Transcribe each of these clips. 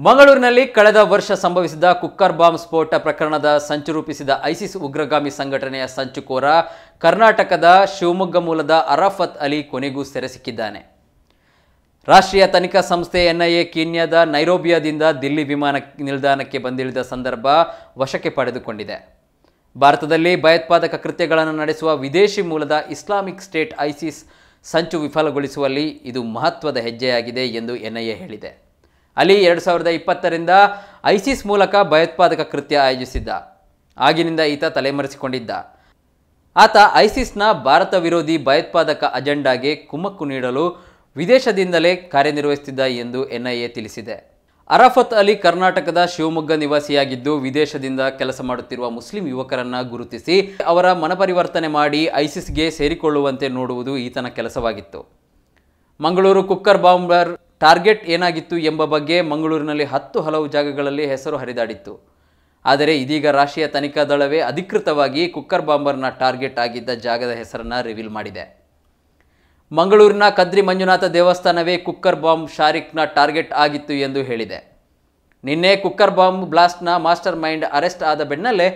ಮಂಗಳೂರಿನಲ್ಲಿ ಕಳೆದ ವರ್ಷ ಸಂಭವಿಸಿದ ಕುಕ್ಕರ್ ಬಾಂಬ್ ಸ್ಫೋಟ ಪ್ರಕರಣದ ಸಂಚು ರೂಪಿಸಿದ ಐಸಿಸ್ ಉಗ್ರಗಾಮಿ ಸಂಘಟನೆಯ ಸಂಚುಕೋರ ಕರ್ನಾಟಕದ ಶಿವಮೊಗ್ಗ ಮೂಲದ ಅರಾಫತ್ ಅಲಿ ಕೊನೆಗೂ ಸೆರೆ ಸಿಕ್ಕಿದ್ದಾನೆ. ರಾಷ್ಟ್ರೀಯ ತನಿಖಾ ಸಂಸ್ಥೆ ಎನ್ಐಎ ಕೀನ್ಯಾದ ನೈರೋಬಿಯಾದಿಂದ ದಿಲ್ಲಿ ವಿಮಾನ ನಿಲ್ದಾಣಕ್ಕೆ ಬಂದಿಳಿದ ಸಂದರ್ಭ ವಶಕ್ಕೆ ಪಡೆದುಕೊಂಡಿದೆ. ಭಾರತದಲ್ಲಿ ಭಯೋತ್ಪಾದಕ ಕೃತ್ಯಗಳನ್ನು ನಡೆಸುವ ವಿದೇಶಿ ಮೂಲದ ಇಸ್ಲಾಮಿಕ್ ಸ್ಟೇಟ್ ಐಸಿಸ್ ಸಂಚು ವಿಫಲಗೊಳಿಸುವಲ್ಲಿ ಇದು ಮಹತ್ವದ ಹೆಜ್ಜೆಯಾಗಿದೆ ಎಂದು ಎನ್ಐಎ ಹೇಳಿದೆ. ಅಲಿ 2020ರಿಂದ ಐಸಿಸ್ ಮೂಲಕ ಭಯೋತ್ಪಾದಕ ಕೃತ್ಯ ಆಯೋಜಿಸಿದ್ದ. ಆಗಿನಿಂದ ಈತ ತಲೆಮರೆಸಿಕೊಂಡಿದ್ದ. ಆತ ಐಸಿಸ್ನ ಭಾರತ ವಿರೋಧಿ ಭಯೋತ್ಪಾದಕ ಅಜೆಂಡಾಗೆ ಕುಮ್ಮಕ್ಕು ನೀಡಲು ವಿದೇಶದಿಂದಲೇ ಕಾರ್ಯನಿರ್ವಹಿಸುತ್ತಿದ್ದ ಎಂದು ಎನ್ಐಎ ತಿಳಿಸಿದೆ. ಅರಾಫತ್ ಅಲಿ ಕರ್ನಾಟಕದ ಶಿವಮೊಗ್ಗ ನಿವಾಸಿಯಾಗಿದ್ದು, ವಿದೇಶದಿಂದ ಕೆಲಸ ಮಾಡುತ್ತಿರುವ ಮುಸ್ಲಿಂ ಯುವಕರನ್ನು ಗುರುತಿಸಿ ಅವರ ಮನಪರಿವರ್ತನೆ ಮಾಡಿ ಐಸಿಸ್ಗೆ ಸೇರಿಕೊಳ್ಳುವಂತೆ ನೋಡುವುದು ಈತನ ಕೆಲಸವಾಗಿತ್ತು. ಮಂಗಳೂರು ಕುಕ್ಕರ್ ಬಾಂಬರ್ ಟಾರ್ಗೆಟ್ ಏನಾಗಿತ್ತು ಎಂಬ ಬಗ್ಗೆ ಮಂಗಳೂರಿನಲ್ಲಿ ಹಲವು ಜಾಗಗಳಲ್ಲಿ ಹೆಸರು ಹರಿದಾಡಿತ್ತು. ಆದರೆ ಇದೀಗ ರಾಷ್ಟ್ರೀಯ ತನಿಖಾ ದಳವೇ ಅಧಿಕೃತವಾಗಿ ಕುಕ್ಕರ್ ಬಾಂಬರ್ನ ಟಾರ್ಗೆಟ್ ಆಗಿದ್ದ ಜಾಗದ ಹೆಸರನ್ನು ರಿವೀಲ್ ಮಾಡಿದೆ. ಮಂಗಳೂರಿನ ಕದ್ರಿ ಮಂಜುನಾಥ ದೇವಸ್ಥಾನವೇ ಕುಕ್ಕರ್ ಬಾಂಬ್ ಶಾರಿಕ್ನ ಟಾರ್ಗೆಟ್ ಆಗಿತ್ತು ಎಂದು ಹೇಳಿದೆ. ನಿನ್ನೆ ಕುಕ್ಕರ್ ಬಾಂಬ್ ಬ್ಲಾಸ್ಟ್ನ ಮಾಸ್ಟರ್ ಮೈಂಡ್ ಅರೆಸ್ಟ್ ಆದ ಬೆನ್ನಲ್ಲೇ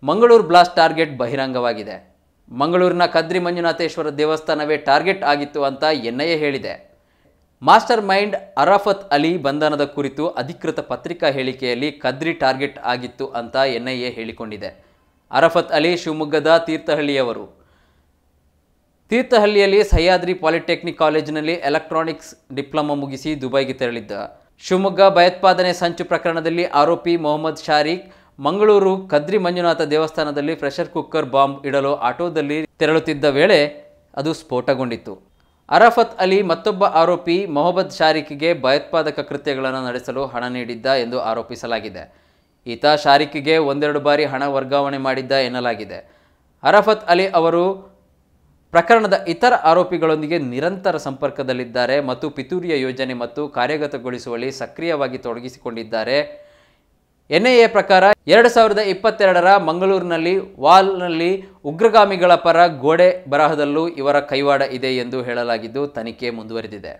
ಮಂಗಳೂರು ಬ್ಲಾಸ್ಟ್ ಟಾರ್ಗೆಟ್ ಬಹಿರಂಗವಾಗಿದೆ. ಮಂಗಳೂರಿನ ಕದ್ರಿ ಮಂಜುನಾಥೇಶ್ವರ ದೇವಸ್ಥಾನವೇ ಟಾರ್ಗೆಟ್ ಆಗಿತ್ತು ಅಂತ ಎನ್ಐಎ ಹೇಳಿದೆ. ಮಾಸ್ಟರ್ ಮೈಂಡ್ ಅರಾಫತ್ ಅಲಿ ಬಂಧನದ ಕುರಿತು ಅಧಿಕೃತ ಪತ್ರಿಕಾ ಹೇಳಿಕೆಯಲ್ಲಿ ಕದ್ರಿ ಟಾರ್ಗೆಟ್ ಆಗಿತ್ತು ಅಂತ ಎನ್ಐಎ ಹೇಳಿಕೊಂಡಿದೆ. ಅರಾಫತ್ ಅಲಿ ಶಿವಮೊಗ್ಗದ ತೀರ್ಥಹಳ್ಳಿಯವರು. ತೀರ್ಥಹಳ್ಳಿಯಲ್ಲಿ ಸಹ್ಯಾದ್ರಿ ಪಾಲಿಟೆಕ್ನಿಕ್ ಕಾಲೇಜಿನಲ್ಲಿ ಎಲೆಕ್ಟ್ರಾನಿಕ್ಸ್ ಡಿಪ್ಲೊಮಾ ಮುಗಿಸಿ ದುಬೈಗೆ ತೆರಳಿದ್ದ. ಶಿವಮೊಗ್ಗ ಭಯೋತ್ಪಾದನೆ ಸಂಚು ಪ್ರಕರಣದಲ್ಲಿ ಆರೋಪಿ ಮೊಹಮ್ಮದ್ ಶಾರಿಕ್ ಮಂಗಳೂರು ಕದ್ರಿ ಮಂಜುನಾಥ ದೇವಸ್ಥಾನದಲ್ಲಿ ಪ್ರೆಷರ್ ಕುಕ್ಕರ್ ಬಾಂಬ್ ಇಡಲು ಆಟೋದಲ್ಲಿ ತೆರಳುತ್ತಿದ್ದ ವೇಳೆ ಅದು ಸ್ಫೋಟಗೊಂಡಿತ್ತು. ಅರಾಫತ್ ಅಲಿ ಮತ್ತೊಬ್ಬ ಆರೋಪಿ ಮೊಹಮ್ಮದ್ ಶಾರಿಕ್ಗೆ ಭಯೋತ್ಪಾದಕ ಕೃತ್ಯಗಳನ್ನು ನಡೆಸಲು ಹಣ ನೀಡಿದ್ದ ಎಂದು ಆರೋಪಿಸಲಾಗಿದೆ. ಈತ ಶಾರಿಕ್ಗೆ ಒಂದೆರಡು ಬಾರಿ ಹಣ ವರ್ಗಾವಣೆ ಮಾಡಿದ್ದ ಎನ್ನಲಾಗಿದೆ. ಅರಾಫತ್ ಅಲಿ ಅವರು ಪ್ರಕರಣದ ಇತರ ಆರೋಪಿಗಳೊಂದಿಗೆ ನಿರಂತರ ಸಂಪರ್ಕದಲ್ಲಿದ್ದಾರೆ ಮತ್ತು ಪಿತೂರಿಯ ಯೋಜನೆ ಮತ್ತು ಕಾರ್ಯಗತಗೊಳಿಸುವಲ್ಲಿ ಸಕ್ರಿಯವಾಗಿ ತೊಡಗಿಸಿಕೊಂಡಿದ್ದಾರೆ. ಎನ್ಐಎ ಪ್ರಕಾರ 2022ರ ಮಂಗಳೂರಿನಲ್ಲಿ ವಾಲ್ನಲ್ಲಿ ಉಗ್ರಗಾಮಿಗಳ ಪರ ಗೋಡೆ ಬರಹದಲ್ಲೂ ಇವರ ಕೈವಾಡ ಇದೆ ಎಂದು ಹೇಳಲಾಗಿದ್ದು, ತನಿಖೆ ಮುಂದುವರೆದಿದೆ.